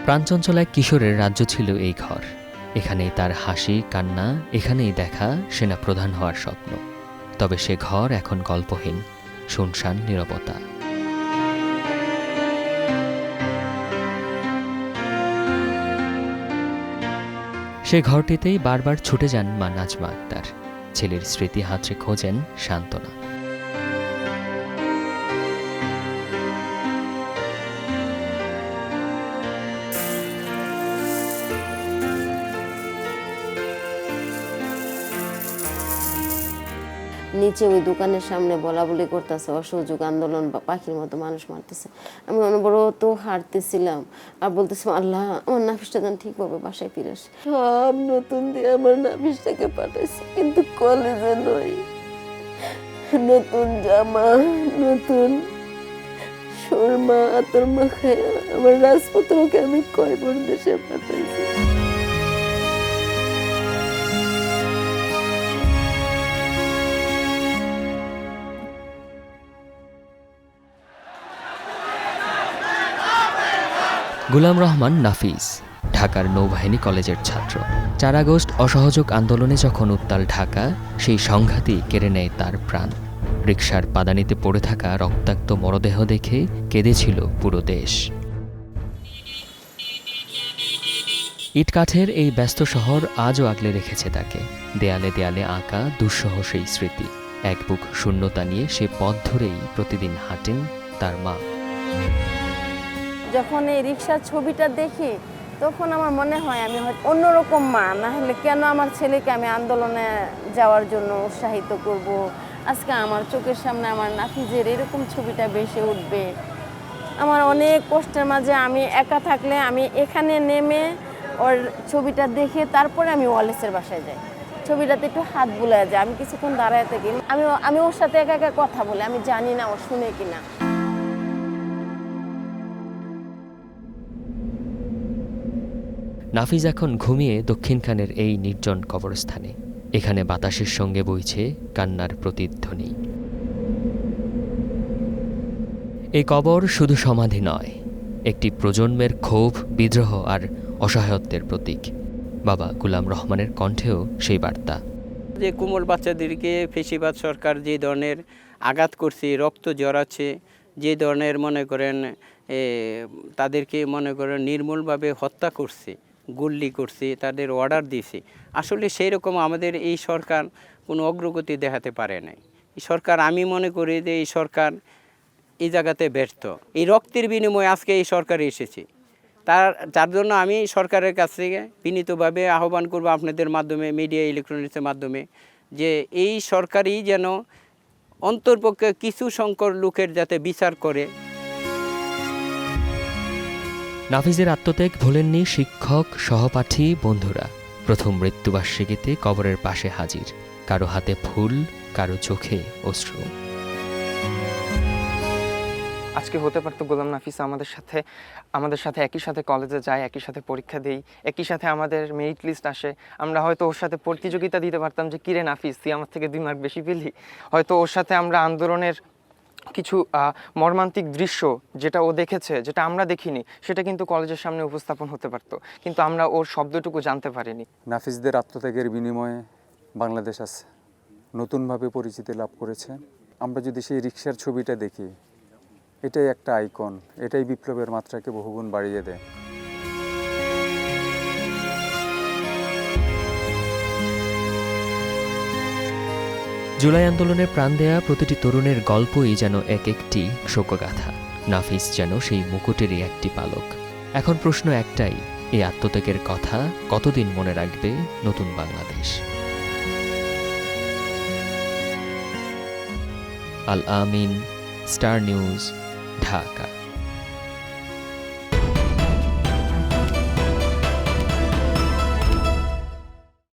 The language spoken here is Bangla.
প্রাণচঞ্চল এক কিশোরের রাজ্য ছিল এই ঘর। এখানেই তার হাসি কান্না, এখানেই দেখা সেনাপ্রধান হওয়ার স্বপ্ন। তবে সে ঘর এখন গল্পহীন, শুনশান নীরবতা। সে ঘরটিতেই বারবার ছুটে যান মা নাজমা আক্তার। ছেলের স্মৃতি হাতড়ে খোঁজেন সান্ত্বনা। নিচে ওই দোকানের সামনে বলা বলি করতেছে, অসহযোগ আন্দোলন বা পাখির মতো মানুষ মারতেছে। আমি অনবরত হাঁটতেছিলাম আর বলতেছিলাম, আল্লাহ আমার নাফিসটা যেন ঠিকভাবে বাসায় ফিরে আসে। সব নতুন দিয়ে আমার নাফিসটাকে পাঠাইছে, কিন্তু কলেজে নয়। নতুন জামা, নতুন সুরমা, আতর মাখায় আমার রাজপুত্রকে আমি কয়বার দেশে পাঠাইছি। গুলাম রহমান নাফিস ঢাকার নৌবাহিনী কলেজের ছাত্র। 4 আগস্ট অসহযোগ আন্দোলনে যখন উত্তাল ঢাকা, সেই সংঘাতই কেড়ে নেয় তার প্রাণ। রিকশার পাদানিতে পড়ে থাকা রক্তাক্ত মরদেহ দেখে কেঁদেছিল পুরো দেশ। ইটকাঠের এই ব্যস্ত শহর আজও আগলে রেখেছে তাকে। দেয়ালে দেয়ালে আঁকা দুঃসহ সেই স্মৃতি। এক বুক শূন্যতা নিয়ে সে পথ ধরেই প্রতিদিন হাঁটেন তার মা। যখন এই রিক্সার ছবিটা দেখি তখন আমার মনে হয় আমি হয়তো অন্যরকম মা না হলে কেন আমার ছেলেকে আমি আন্দোলনে যাওয়ার জন্য উৎসাহিত করব। আজকে আমার চোখের সামনে আমার নাফিজের এরকম ছবিটা ভেসে উঠবে। আমার অনেক কষ্টের মাঝে আমি একা থাকলে আমি এখানে নেমে ওর ছবিটা দেখে তারপরে আমি ওয়ালেসের বাসায় যাই। ছবিটাতে একটু হাত বুলায় যায়, আমি কিছুক্ষণ দাঁড়ায় থাকি, আমি ওর সাথে একা একা কথা বলি, আমি জানি না ও শুনে কিনা। নাফিজ এখন ঘুমিয়ে দক্ষিণখানের এই নির্জন কবরস্থানে। এখানে বাতাসের সঙ্গে বইছে কান্নার প্রতিধ্বনি। এই কবর শুধু সমাধি নয়, একটি প্রজন্মের ক্ষোভ, বিদ্রোহ আর অসহায়ত্বের প্রতীক। বাবা গুলাম রহমানের কণ্ঠেও সেই বার্তা। যে কোমল বাচ্চাদেরকে ফেসিবাদ সরকার যে ধরনের আঘাত করছে, রক্ত জড়াচ্ছে, যে ধরনের মনে করেন তাদেরকে মনে করেন নির্মূলভাবে হত্যা করছে, গুল্লি করছে, তাদের অর্ডার দিয়েছে, আসলে সেই রকম আমাদের এই সরকার কোনো অগ্রগতি দেখাতে পারে নাই। এই সরকার, আমি মনে করি যে এই সরকার এই জায়গাতে ব্যর্থ। এই রক্তের বিনিময়ে আজকে এই সরকার এসেছে। যার জন্য আমি সরকারের কাছ থেকে বিনীতভাবে আহ্বান করব আপনাদের মাধ্যমে, মিডিয়া ইলেকট্রনিক্সের মাধ্যমে, যে এই সরকারই যেন অন্তর্পক্ষে কিছু সংখ্যক লোকের যাতে বিচার করে। নাফিজের আত্মত্যাগ ভোলেননি শিক্ষক, সহপাঠী, বন্ধুরা। প্রথম মৃত্যুবার্ষিকীতে কবরের পাশে হাজির, কারো হাতে ফুল, কারো চোখে অশ্রু। আজকে হতে পারতো গোলাম নাফিস আমাদের সাথে একই সাথে কলেজে যায়, একই সাথে পরীক্ষা দেই, একই সাথে আমাদের মেরিট লিস্ট আসে। আমরা হয়তো ওর সাথে প্রতিযোগিতা দিতে পারতাম যে কিরে নাফিস, তুই আমার থেকে 2 মার্ক বেশি পেলি। হয়তো ওর সাথে আমরা আন্দোলনের কিছু মর্মান্তিক দৃশ্য যেটা ও দেখেছে, যেটা আমরা দেখিনি, সেটা কিন্তু কলেজের সামনে উপস্থাপন হতে পারতো, কিন্তু আমরা ওর শব্দটুকু জানতে পারিনি। নাফিসদের আত্মত্যাগের বিনিময়ে বাংলাদেশ আজ নতুনভাবে পরিচিতি লাভ করেছে। আমরা যদি সেই রিকশার ছবিটা দেখি, এটাই একটা আইকন, এটাই বিপ্লবের মাত্রাকে বহুগুণ বাড়িয়ে দেয়। জুলাই আন্দোলনে প্রাণ দেয়া প্রতিটি তরুণের গল্পই যেন এক একটি শোকগাথা। নাফিস যেন সেই মুকুটেরই একটি পালক। এখন প্রশ্ন একটাই, এই আত্মত্যাগের কথা কতদিন মনে রাখবে নতুন বাংলাদেশ? আল আমিন, স্টার নিউজ, ঢাকা।